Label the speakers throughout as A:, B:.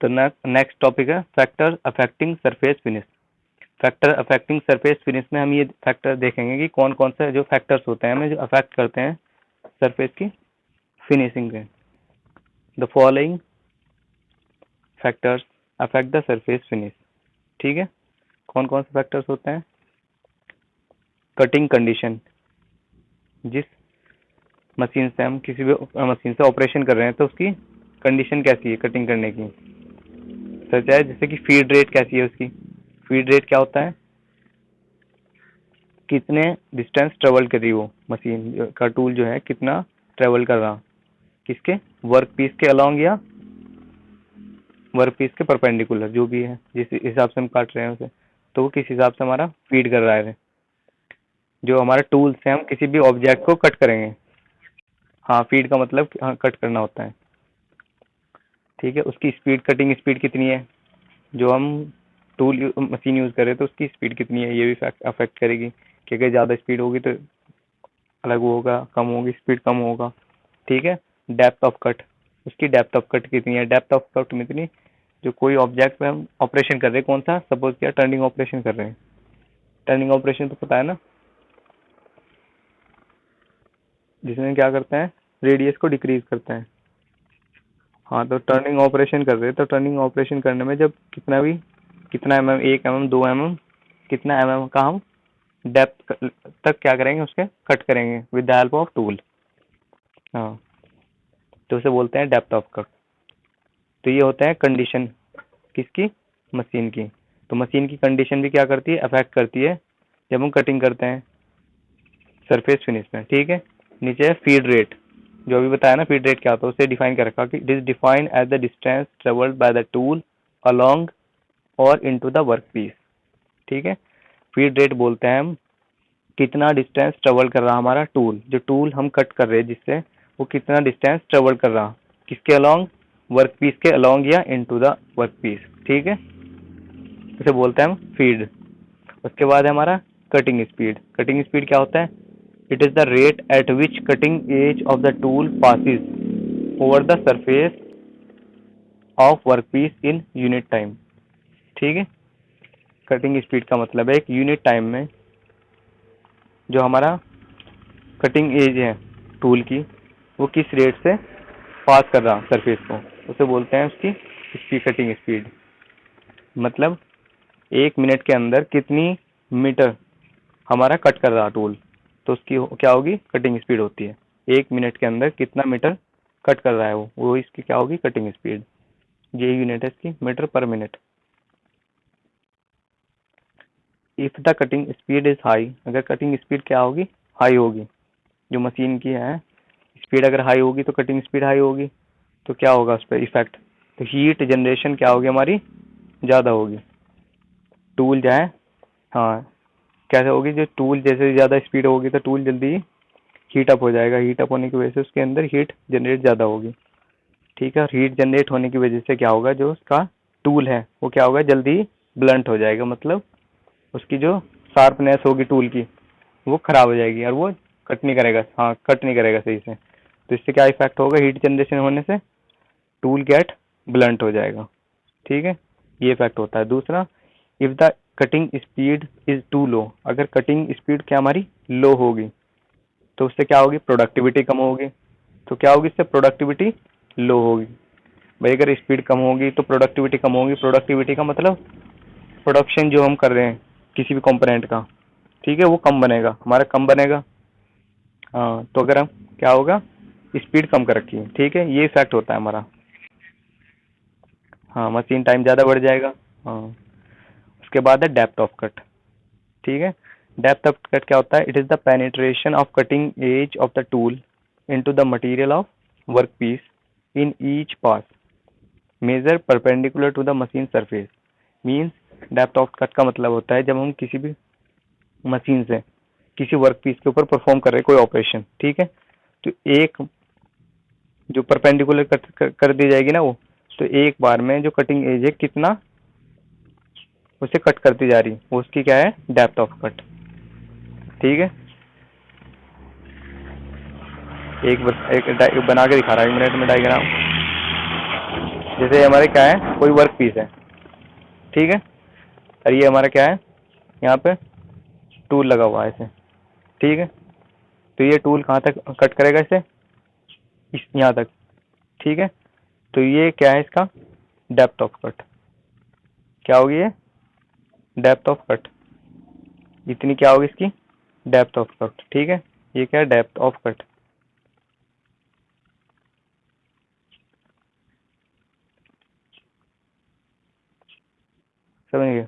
A: तो next topic है factor affecting surface finish. Factor affecting surface finish में हम ये फैक्टर देखेंगे कि कौन कौन से जो फैक्टर्स होते हैं हमें जो अफेक्ट करते हैं सरफेस की फिनिशिंग के। The following factors affect the surface finish. ठीक है, कौन कौन से फैक्टर्स होते हैं? कटिंग कंडीशन, जिस मशीन से हम किसी भी मशीन से ऑपरेशन कर रहे हैं तो उसकी कंडीशन कैसी है कटिंग करने की। सच है, जैसे कि फीड रेट कैसी है उसकी। फीड रेट क्या होता है? कितने डिस्टेंस ट्रेवल कर रही वो मशीन का टूल जो है कितना ट्रेवल कर रहा, किसके वर्क पीस के अलोंग या वर्क पीस के परपेंडिकुलर, जो भी है जिस हिसाब से हम काट रहे हैं उसे, तो वो किस हिसाब से हमारा फीड कर रहा है। जो हमारे टूल से हम किसी भी ऑब्जेक्ट को कट करेंगे। हाँ, फीड का मतलब हाँ, कट करना होता है। ठीक है, उसकी स्पीड, कटिंग स्पीड कितनी है, जो हम टूल मशीन यूज करें तो उसकी स्पीड कितनी है, ये भी अफेक्ट करेगी कि अगर ज़्यादा स्पीड होगी तो अलग होगा, कम होगी स्पीड कम होगा। ठीक है, डेप्थ ऑफ कट, उसकी डेप्थ ऑफ कट कितनी है। डेप्थ ऑफ कट में इतनी, जो कोई ऑब्जेक्ट पे हम ऑपरेशन कर रहे हैं, कौन सा, सपोज किया टर्निंग ऑपरेशन कर रहे हैं। टर्निंग ऑपरेशन तो पता है ना, जिसमें क्या करते हैं, रेडियस को डिक्रीज करते हैं। हाँ, तो टर्निंग ऑपरेशन कर रहे हैं तो टर्निंग ऑपरेशन करने में जब कितना mm, 1 mm, 2 mm, कितना mm का हम डेप्थ तक क्या करेंगे, उसके कट करेंगे with the help of tool. हाँ, तो उसे बोलते हैं डेप्थ ऑफ कट। तो ये होता है कंडीशन किसकी, मशीन की। तो मशीन की कंडीशन भी क्या करती है, अफेक्ट करती है जब हम कटिंग करते हैं सरफेस फिनिश में। ठीक है, नीचे है फीड रेट, जो अभी बताया ना फीड रेट क्या होता है, उसे डिफाइन कर रखा कि it is defined as the distance travelled by the tool along और इनटू द वर्क पीस। ठीक है, फीड रेट बोलते हैं हम कितना डिस्टेंस ट्रेवल कर रहा हमारा टूल, जो टूल हम कट कर रहे हैं जिससे, वो कितना डिस्टेंस ट्रेवल कर रहा, किसके अलोंग, वर्क पीस के अलोंग या इनटू द वर्क पीस। ठीक है, इसे बोलते हैं हम फीड। उसके बाद है हमारा कटिंग स्पीड। कटिंग स्पीड क्या होता है? It is the rate at which cutting edge of the tool passes over the surface of work piece in unit time. ठीक है, कटिंग स्पीड का मतलब है एक यूनिट टाइम में जो हमारा कटिंग एज है टूल की, वो किस रेट से पास कर रहा सरफेस को, उसे बोलते हैं उसकी स्पीड, कटिंग स्पीड। मतलब 1 मिनट के अंदर कितनी मीटर हमारा कट कर रहा टूल, तो उसकी क्या होगी, कटिंग स्पीड होती है। 1 मिनट के अंदर कितना मीटर कट कर रहा है वो इसकी क्या होगी, कटिंग स्पीड। ये यूनिट है इसकी, मीटर पर minute. If the cutting speed is high, अगर कटिंग स्पीड क्या होगी, हाई होगी, जो मशीन की है स्पीड अगर हाई होगी तो कटिंग स्पीड हाई होगी, तो क्या होगा उस पर इफेक्ट, तो हीट जनरेशन क्या होगी हमारी, ज़्यादा होगी। टूल जो है, हाँ कैसे होगी, जो टूल जैसे ज़्यादा स्पीड होगी तो टूल जल्दी हीट अप हो जाएगा, हीट अप होने की वजह से उसके अंदर हीट जनरेट ज़्यादा होगी। ठीक है, और हीट जनरेट होने की वजह से क्या होगा, जो उसका टूल है वो क्या होगा, जल्दी ब्लंट हो जाएगा, मतलब उसकी जो शार्पनेस होगी टूल की वो खराब हो जाएगी और वो कट नहीं करेगा, हाँ कट नहीं करेगा सही से। तो इससे क्या इफेक्ट होगा, हीट जनरेशन होने से टूल गेट ब्लंट हो जाएगा। ठीक है, ये इफेक्ट होता है। दूसरा, if the cutting speed is too low, अगर कटिंग स्पीड क्या हमारी लो होगी तो उससे क्या होगी, प्रोडक्टिविटी कम होगी। तो क्या होगी, इससे प्रोडक्टिविटी लो होगी। भाई अगर स्पीड कम होगी तो प्रोडक्टिविटी कम होगी। प्रोडक्टिविटी का मतलब प्रोडक्शन जो हम कर रहे हैं किसी भी कंपोनेंट का, ठीक है, वो कम बनेगा, हमारा कम बनेगा। हाँ, तो अगर हम क्या होगा, स्पीड कम कर रखी है। ठीक है, ये इफेक्ट होता है हमारा। हाँ, मशीन टाइम ज़्यादा बढ़ जाएगा। हाँ, उसके बाद है डेप्थ ऑफ कट। ठीक है, डेप्थ ऑफ कट क्या होता है, it is the penetration of cutting edge of the tool into the material of work piece in each pass measure perpendicular to the machine surface. Means depth of cut का मतलब होता है जब हम किसी भी मशीन से किसी वर्क पीस के ऊपर परफॉर्म कर रहे हैं कोई ऑपरेशन। ठीक है, तो एक जो परपेंडिकुलर कर दी जाएगी ना वो, तो एक बार में जो कटिंग एज है कितना उसे कट करती जा रही, वो उसकी क्या है, डेप्थ ऑफ कट। ठीक है, एक बना के दिखा रहा है 1 मिनट में डायग्राम। जैसे हमारे क्या है, कोई वर्क पीस है, ठीक है, और ये हमारा क्या है, यहाँ पे टूल लगा हुआ है ऐसे, ठीक है। तो ये टूल कहाँ तक कट करेगा इसे, इस यहाँ तक, ठीक है। तो ये क्या है इसका डेप्थ ऑफ कट, क्या होगी ये डेप्थ ऑफ कट, इतनी क्या होगी इसकी डेप्थ ऑफ कट, ठीक है। ये क्या है डेप्थ ऑफ कट, समझ गए।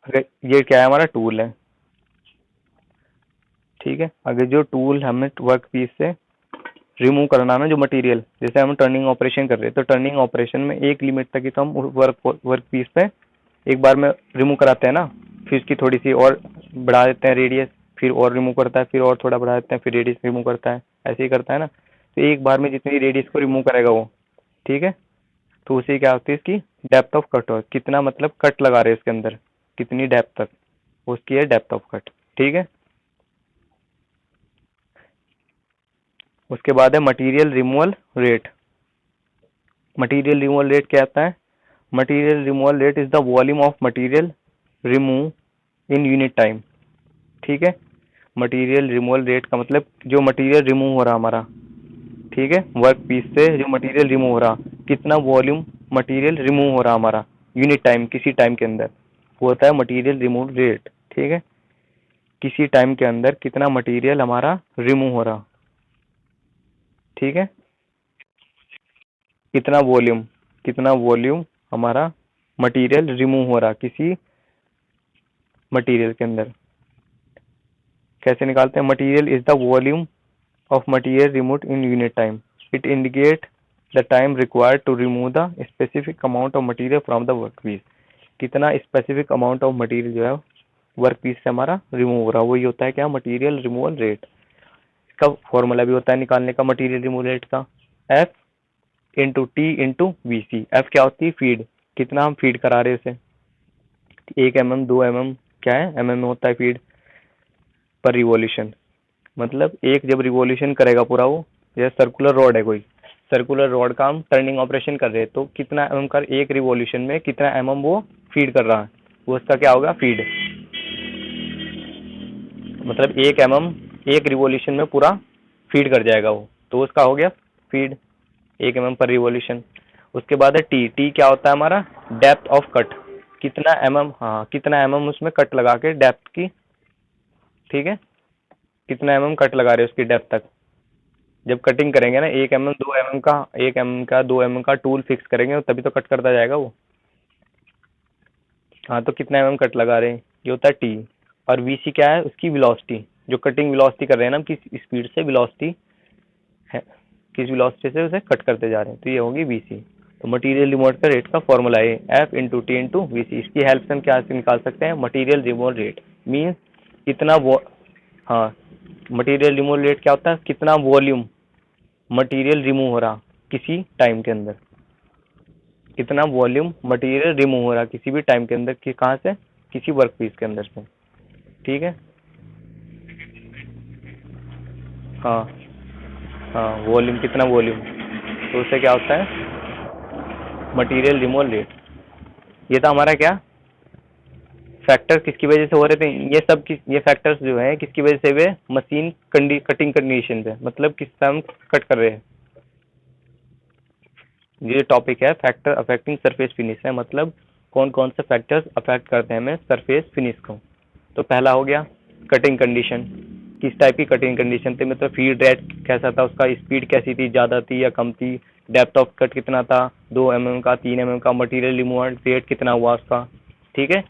A: अगर ये क्या है हमारा टूल है, ठीक है। अगर जो टूल हमें वर्क पीस से रिमूव करना है ना जो मटेरियल, जैसे हम टर्निंग ऑपरेशन कर रहे हैं, तो टर्निंग ऑपरेशन में एक लिमिट तक ही तो हम वर्क पीस पे एक बार में रिमूव कराते हैं ना, फिर इसकी थोड़ी सी और बढ़ा देते हैं रेडियस, फिर और रिमूव करता है, फिर और थोड़ा बढ़ा देते हैं, फिर रेडियस रिमूव करता है, ऐसे ही करता है ना। तो एक बार में जितनी रेडियस को रिमूव करेगा वो, ठीक है, तो उसे क्या होती है इसकी डेप्थ ऑफ कट हो, कितना मतलब कट लगा रहे हैं इसके अंदर, कितनी डेप्थ तक, उसकी है डेप्थ ऑफ कट, ठीक है। उसके बाद है material removal rate. Material removal rate क्या आता है, material removal rate is the volume of material remove in unit time, ठीक है। मटेरियल रिमूवल रेट का मतलब जो मटेरियल रिमूव हो रहा हमारा, ठीक है, वर्क पीस से जो मटेरियल रिमूव हो रहा, कितना वॉल्यूम मटेरियल रिमूव हो रहा हमारा यूनिट टाइम, किसी टाइम के अंदर, वो होता है मटेरियल रिमूव रेट, ठीक है। किसी टाइम के अंदर कितना मटेरियल हमारा रिमूव हो रहा, ठीक है, कितना वॉल्यूम हमारा मटेरियल रिमूव हो रहा किसी मटेरियल के अंदर। कैसे निकालते हैं, material is the volume of material removed in unit time, it indicate the time required to remove the specific amount of material from the work piece, कितना स्पेसिफिक अमाउंट ऑफ मटेरियल जो है work piece से हमारा remove हो रहा, वही होता है क्या मटेरियल रिमूवल रेट। इसका फॉर्मूला भी होता है निकालने का मटेरियल रिमूवल रेट का, F into T into V C. F क्या होती है फीड, कितना हम फीड करा रहे हैं उसे, 1 mm 2 mm क्या है mm में होता है फीड पर रिवॉल्यूशन, मतलब एक जब रिवॉल्यूशन करेगा पूरा वो, जैसे सर्कुलर रॉड है, कोई सर्कुलर रॉड का हम टर्निंग ऑपरेशन कर रहे हैं, तो कितना mm कर एक रिवॉल्यूशन में कितना mm वो फीड कर रहा है, वो उसका क्या होगा फीड, मतलब 1 mm एक रिवॉल्यूशन में पूरा फीड कर जाएगा वो, तो उसका हो गया फीड 1 mm पर रिवॉल्यूशन। उसके बाद है टी, टी क्या होता है हमारा डेप्थ ऑफ कट, कितना mm, हाँ कितना mm उसमें कट लगा के डेप्थ की, ठीक है, कितना कट लगा रहे हैं उसकी डेप्थ तक। जब कटिंग करेंगे ना 1 mm 2 mm का 1 mm का 2 mm का टूल फिक्स करेंगे तभी तो कट करता जाएगा वो। हाँ तो कितना कट लगा रहे हैं, ये होता है टी। और वीसी क्या है उसकी वेलोसिटी, जो कटिंग वेलोसिटी कर रहे हैं ना, किस स्पीड से वेलोसिटी है, किस वेलोसिटी से उसे कट करते जा रहे हैं, तो ये होगी वीसी। तो मटेरियल रिमूवल का रेट का फॉर्मूला है F into T into VC. इसकी हेल्प से हम क्या से निकाल सकते हैं, मटेरियल रिमूवल रेट मीन्स कितना वो, हाँ मटेरियल रिमूवल रेट क्या होता है, कितना वॉल्यूम मटेरियल रिमूव हो रहा किसी टाइम के अंदर, कितना वॉल्यूम मटेरियल रिमूव हो रहा किसी भी टाइम के अंदर, कि कहाँ से, किसी वर्क पीस के अंदर से, ठीक है। हाँ हाँ वॉल्यूम, कितना वॉल्यूम, तो उससे क्या होता है मटेरियल रिमूवल रेट। ये था हमारा क्या फैक्टर किसकी वजह से हो रहे थे, ये सब किस, ये फैक्टर्स जो है किसकी वजह से हुए, मशीन कटिंग कंडीशन पे, मतलब किस टाइम कट कर रहे हैं। ये टॉपिक है फैक्टर अफेक्टिंग सरफेस फिनिश है, मतलब कौन कौन से फैक्टर्स अफेक्ट करते हैं हमें सरफेस फिनिश को। तो पहला हो गया कटिंग कंडीशन, किस टाइप की कटिंग कंडीशन थी, मतलब फीड रेट कैसा था, उसका स्पीड कैसी थी, ज़्यादा थी या कम थी, डेप्थ ऑफ कट कितना था, 2 mm का 3 mm का, मटेरियल रिमूवल रेट कितना हुआ उसका, ठीक है।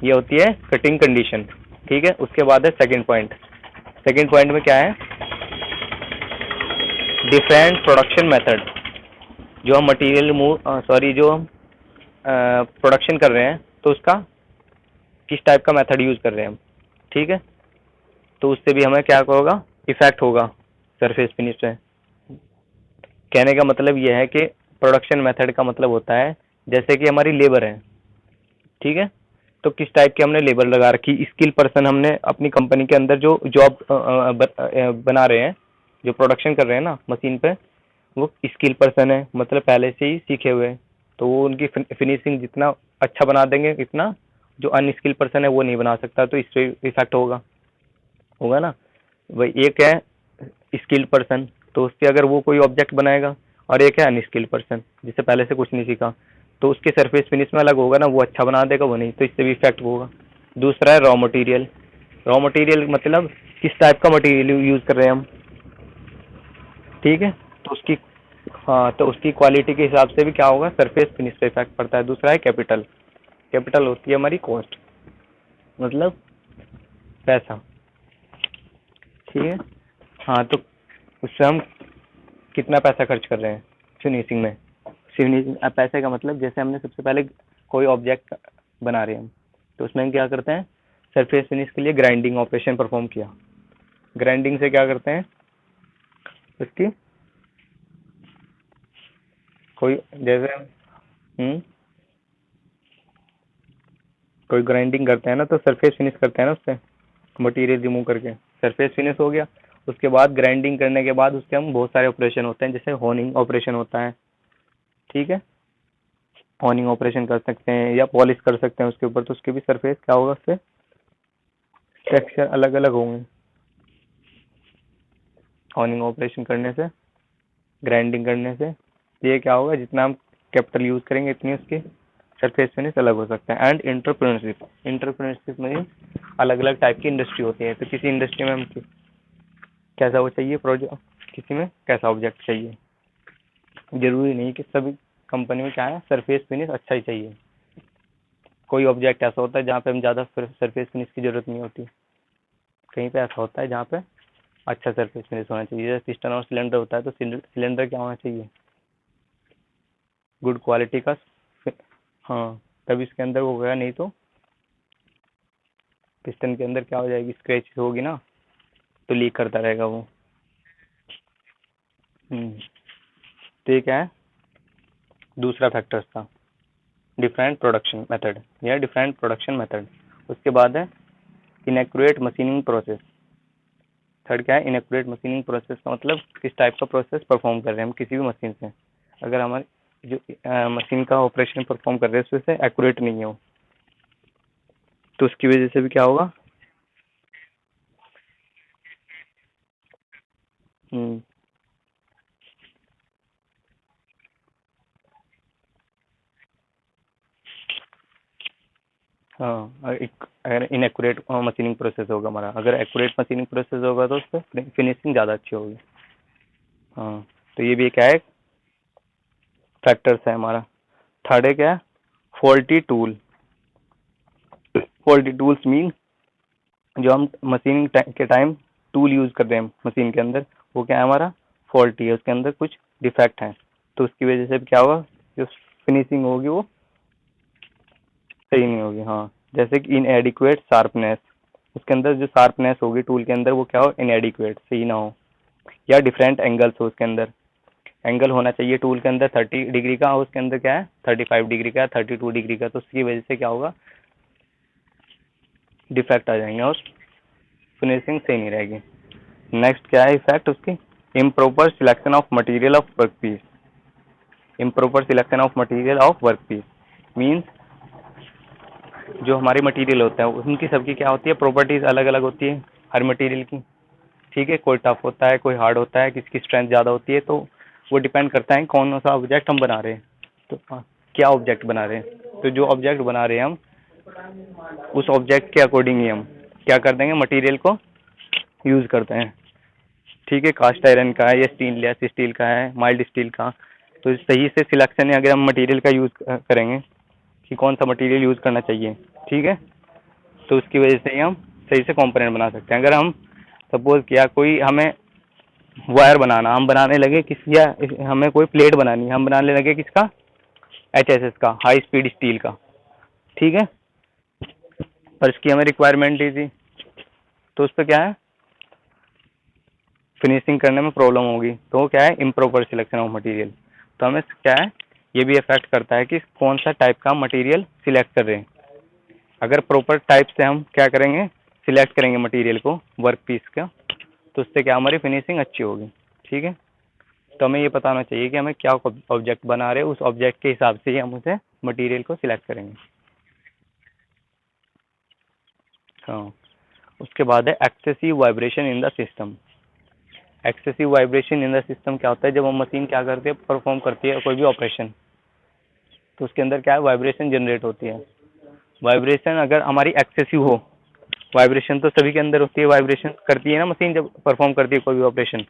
A: ये होती है कटिंग कंडीशन, ठीक है। उसके बाद है सेकंड पॉइंट, सेकंड पॉइंट में क्या है डिफरेंट प्रोडक्शन मेथड, जो हम मटेरियल रिमूव जो हम प्रोडक्शन कर रहे हैं तो उसका किस टाइप का मेथड यूज कर रहे हैं हम, ठीक है। तो उससे भी हमें क्या होगा इफेक्ट होगा सरफेस फिनिश पे। कहने का मतलब यह है कि प्रोडक्शन मेथड का मतलब होता है जैसे कि हमारी लेबर है, ठीक है, तो किस टाइप की हमने लेबर लगा रखी, स्किल पर्सन हमने अपनी कंपनी के अंदर जो जॉब बना रहे हैं, जो प्रोडक्शन कर रहे हैं ना मशीन पे, वो स्किल पर्सन है, मतलब पहले से ही सीखे हुए हैं, तो वो उनकी फिनिशिंग जितना अच्छा बना देंगे इतना जो अनस्किल पर्सन है वो नहीं बना सकता, तो इससे इफेक्ट होगा होगा ना। वही एक है स्किल्ड पर्सन, तो उसके अगर वो कोई ऑब्जेक्ट बनाएगा, और एक है अनस्किल्ड पर्सन जिससे पहले से कुछ नहीं सीखा, तो उसके सरफेस फिनिश में अलग होगा ना, वो अच्छा बना देगा वो नहीं, तो इससे भी इफेक्ट होगा। दूसरा है रॉ मटेरियल। रॉ मटेरियल मतलब किस टाइप का मटेरियल यूज कर रहे हैं हम, ठीक है, तो उसकी, हाँ, तो उसकी क्वालिटी के हिसाब से भी क्या होगा, सरफेस फिनिश पे इफेक्ट पड़ता है। दूसरा है कैपिटल। कैपिटल होती है हमारी कॉस्ट, मतलब पैसा, ठीक है। हाँ, तो उससे हम कितना पैसा खर्च कर रहे हैं फिनिशिंग में। फिनिशिंग पैसे का मतलब, जैसे हमने सबसे पहले कोई ऑब्जेक्ट बना रहे हैं हम, तो उसमें हम क्या करते हैं, सरफेस फिनिश के लिए ग्राइंडिंग ऑपरेशन परफॉर्म किया। ग्राइंडिंग से क्या करते हैं, उसकी कोई, जैसे कोई ग्राइंडिंग करते हैं ना, तो सरफेस फिनिश करते हैं ना उससे, मटेरियल रिमूव करके सरफेस फिनिश हो गया। उसके बाद ग्राइंडिंग करने के बाद उसके हम बहुत सारे ऑपरेशन होते हैं, जैसे होनिंग ऑपरेशन होता है, ठीक है। होनिंग ऑपरेशन कर सकते हैं या पॉलिश कर सकते हैं उसके ऊपर, तो उसके भी सरफेस क्या होगा, उससे टेक्सचर अलग अलग होंगे। होनिंग ऑपरेशन करने से, ग्राइंडिंग करने से ये क्या होगा, जितना हम कैपिटल यूज करेंगे इतनी उसकी सरफेस फिनिश अलग हो सकता है। And entrepreneurship. इंटरप्रेन्योरशिप में अलग अलग टाइप की इंडस्ट्री होती है, तो किसी इंडस्ट्री में हम कैसा वो चाहिए प्रोजेक्ट, किसी में कैसा ऑब्जेक्ट चाहिए। जरूरी नहीं कि सभी कंपनी में क्या है, सरफेस फिनिश अच्छा ही चाहिए। कोई ऑब्जेक्ट ऐसा होता है जहाँ पे हम ज़्यादा सरफेस फिनिश की जरूरत नहीं होती, कहीं पे ऐसा होता है जहाँ पे अच्छा सरफेस फिनिश होना चाहिए। जैसे पिस्टन और सिलेंडर होता है, तो सिलेंडर क्या होना चाहिए, गुड क्वालिटी का। हाँ, तभी इसके अंदर वो गया, नहीं तो पिस्टन के अंदर क्या हो जाएगी, स्क्रैच होगी ना, तो लीक करता रहेगा वो। तो ये क्या है, दूसरा फैक्टर्स था, डिफरेंट प्रोडक्शन मेथड या डिफरेंट प्रोडक्शन मेथड। उसके बाद है इनएक्यूरेट मशीनिंग प्रोसेस। थर्ड क्या है, इनएक्यूरेट मशीनिंग प्रोसेस का मतलब किस टाइप का प्रोसेस परफॉर्म कर रहे हैं हम किसी भी मशीन से, अगर हमारी जो मशीन का ऑपरेशन परफॉर्म कर रहे हैं उससे एक्यूरेट नहीं है वो, तो उसकी वजह से भी क्या होगा। हम्म, हाँ, अगर इनएक्यूरेट मशीनिंग प्रोसेस होगा हमारा, अगर एक्यूरेट मशीनिंग प्रोसेस होगा तो उस पर फिनिशिंग ज़्यादा अच्छी होगी। हाँ, तो ये भी क्या है, फैक्टर्स है हमारा। थर्ड है क्या, faulty tool. Faulty tools mean जो हम मशीनिंग के टाइम टूल यूज कर रहे हैं मशीन के अंदर, वो क्या है हमारा, फॉल्टी है, उसके अंदर कुछ डिफेक्ट है, तो उसकी वजह से क्या होगा, जो फिनिशिंग होगी वो सही नहीं होगी। हाँ, जैसे कि इनएडिक्वेट शार्पनेस, उसके अंदर जो शार्पनेस होगी टूल के अंदर वो क्या हो, इनएडिक्वेट, सही ना हो। या डिफरेंट एंगल्स हो उसके अंदर, एंगल होना चाहिए टूल के अंदर 30 डिग्री का, और उसके अंदर क्या है 35 डिग्री का, 32 डिग्री का, तो उसकी वजह से क्या होगा, डिफेक्ट आ जाएंगे और फिनिशिंग सही नहीं रहेगी। नेक्स्ट क्या है इफेक्ट उसकी, improper selection of material of work piece. Improper selection of material of work piece means जो हमारे मटेरियल होते हैं उनकी सबकी क्या होती है, प्रॉपर्टीज अलग अलग होती है हर मटेरियल की, ठीक है। कोई टफ होता है, कोई हार्ड होता है, किसकी स्ट्रेंथ ज़्यादा होती है, तो वो डिपेंड करता है कौन सा ऑब्जेक्ट हम बना रहे हैं, तो क्या ऑब्जेक्ट बना रहे हैं, तो जो ऑब्जेक्ट बना रहे हैं हम उस ऑब्जेक्ट के अकॉर्डिंग ही हम क्या कर देंगे, मटेरियल को यूज़ करते हैं, ठीक है। कास्ट आयरन का है या स्टेनलेस स्टील का है, माइल्ड स्टील का, तो सही से सिलेक्शन अगर हम मटेरियल का यूज़ करेंगे कि कौन सा मटेरियल यूज़ करना चाहिए, ठीक है, तो उसकी वजह से ही हम सही से कंपोनेंट बना सकते हैं। अगर हम सपोज किया कोई हमें वायर बनाना, हम बनाने लगे किसी, या हमें कोई प्लेट बनानी है, हम बनाने लगे किसका, HSS का, हाई स्पीड स्टील का, ठीक है, पर इसकी हमें रिक्वायरमेंट दी थी, तो उस पर क्या है, फिनिशिंग करने में प्रॉब्लम होगी, तो क्या है, इम्प्रॉपर सिलेक्शन ऑफ मटेरियल। तो हमें क्या है, ये भी अफेक्ट करता है कि कौन सा टाइप का मटेरियल सिलेक्ट कर रहे हैं। अगर प्रॉपर टाइप से हम क्या करेंगे, सिलेक्ट करेंगे मटेरियल को वर्क पीस का, तो उससे क्या हमारी फिनिशिंग अच्छी होगी, ठीक है। तो हमें ये पता होना चाहिए कि हमें क्या ऑब्जेक्ट बना रहे हैं, उस ऑब्जेक्ट के हिसाब से ही हम उसे मटेरियल को सिलेक्ट करेंगे। हाँ, उसके बाद है excessive vibration in the system. Excessive vibration in the system क्या होता है? जब हम मशीन क्या करती है, परफॉर्म करती है कोई भी ऑपरेशन, तो उसके अंदर क्या है, वाइब्रेशन जनरेट होती है। वाइब्रेशन अगर हमारी एक्सेसिव हो, वाइब्रेशन तो सभी के अंदर होती है, वाइब्रेशन करती है ना मशीन जब परफॉर्म करती है कोई भी ऑपरेशन,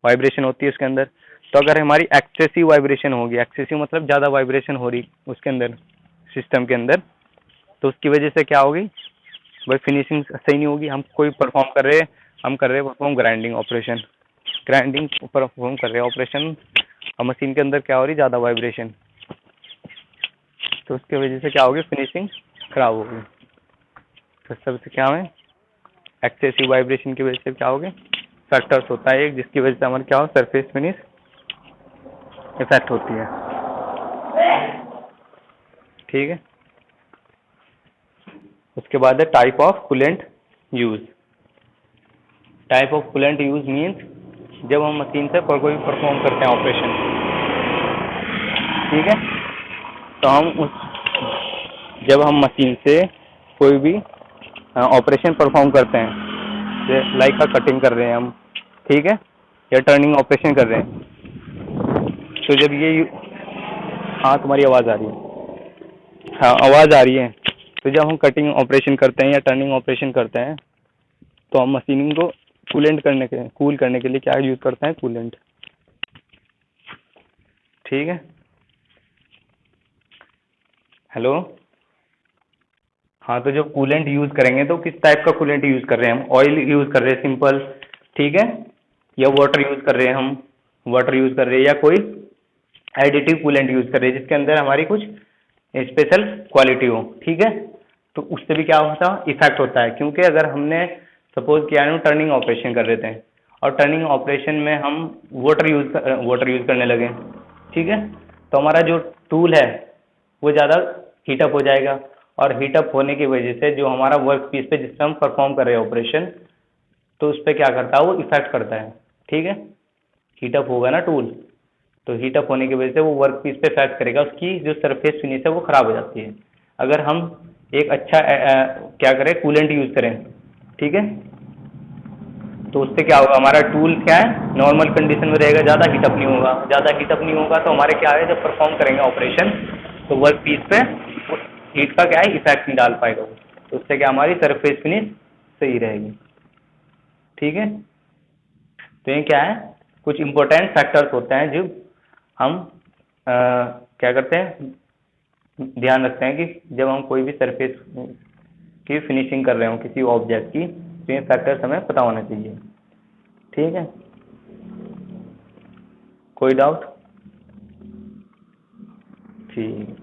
A: वाइब्रेशन होती है उसके अंदर। तो अगर हमारी एक्सेसिव वाइब्रेशन होगी, एक्सेसिव मतलब ज़्यादा वाइब्रेशन हो रही उसके अंदर, सिस्टम के अंदर, तो उसकी वजह से क्या होगी भाई, फिनिशिंग सही नहीं होगी। हम कोई परफॉर्म कर रहे हैं, हम कर रहे हैं perform grinding operation, grinding perform कर रहे हैं ऑपरेशन, और मशीन के अंदर क्या हो रही, ज़्यादा वाइब्रेशन, तो उसकी वजह से क्या होगी, फिनिशिंग खराब होगी। तो सबसे क्या है, एक्सेसिव वाइब्रेशन की वजह से क्या होगी, फैक्टर्स होता है एक, जिसकी वजह से हमारे क्या हो, सरफेस फिनिश इफेक्ट होती है। ठीक है, उसके बाद है type of coolant use. Type of coolant use means जब हम मशीन से कोई परफॉर्म करते हैं ऑपरेशन, ठीक है, तो हम उस जब हम मशीन से कोई भी ऑपरेशन परफॉर्म करते हैं, लाइक का कटिंग कर रहे हैं हम, ठीक है, या टर्निंग ऑपरेशन कर रहे हैं, तो जब ये, हाँ तुम्हारी आवाज़ आ रही है, हाँ आवाज़ आ रही है, तो जब हम कटिंग ऑपरेशन करते हैं या टर्निंग ऑपरेशन करते हैं, तो हम मशीनिंग को कूल करने के लिए क्या यूज़ करते हैं, कूलेंट। ठीक है, हेलो, हाँ, तो जो कूलेंट यूज़ करेंगे तो किस टाइप का कूलेंट यूज़ कर रहे हैं हम, ऑयल यूज़ कर रहे हैं सिंपल, ठीक है, या वाटर यूज़ कर रहे हैं हम, वाटर यूज़ कर रहे हैं, या कोई एडिटिव कूलेंट यूज़ कर रहे हैं जिसके अंदर हमारी कुछ स्पेशल क्वालिटी हो, ठीक है, तो उससे भी क्या होता है, इफेक्ट होता है। क्योंकि अगर हमने सपोज किया है टर्निंग ऑपरेशन कर रहे थे, और टर्निंग ऑपरेशन में हम वाटर यूज़ करने लगे, ठीक है, तो हमारा जो टूल है वो ज़्यादा हीटअप हो जाएगा, और हीटअप होने की वजह से जो हमारा वर्क पीस पे जिससे हम परफॉर्म कर रहे हैं ऑपरेशन, तो उस पर क्या करता है, वो इफेक्ट करता है। ठीक है, हीटअप होगा ना टूल, तो हीटअप होने की वजह से वो वर्क पीस पे इफेक्ट करेगा, उसकी जो सरफेस फिनिश है वो खराब हो जाती है। अगर हम एक अच्छा क्या करें, कूलेंट यूज़ करें, ठीक है, तो उससे क्या होगा, हमारा टूल क्या है, नॉर्मल कंडीशन में रहेगा, ज़्यादा हीटअप नहीं होगा, ज़्यादा हीटअप नहीं होगा तो हमारे क्या है, जब परफॉर्म करेंगे ऑपरेशन, तो वर्क पीस पे हीट का क्या है, इफेक्ट नहीं डाल पाएगा वो, तो उससे क्या हमारी सरफेस फिनिश सही रहेगी। ठीक है, तो ये क्या है, कुछ इंपॉर्टेंट फैक्टर्स होते हैं जो हम क्या करते हैं, ध्यान रखते हैं कि जब हम कोई भी सरफेस की फिनिशिंग कर रहे हो किसी ऑब्जेक्ट की, तो ये फैक्टर्स हमें पता होना चाहिए। ठीक है, कोई डाउट? ठीक।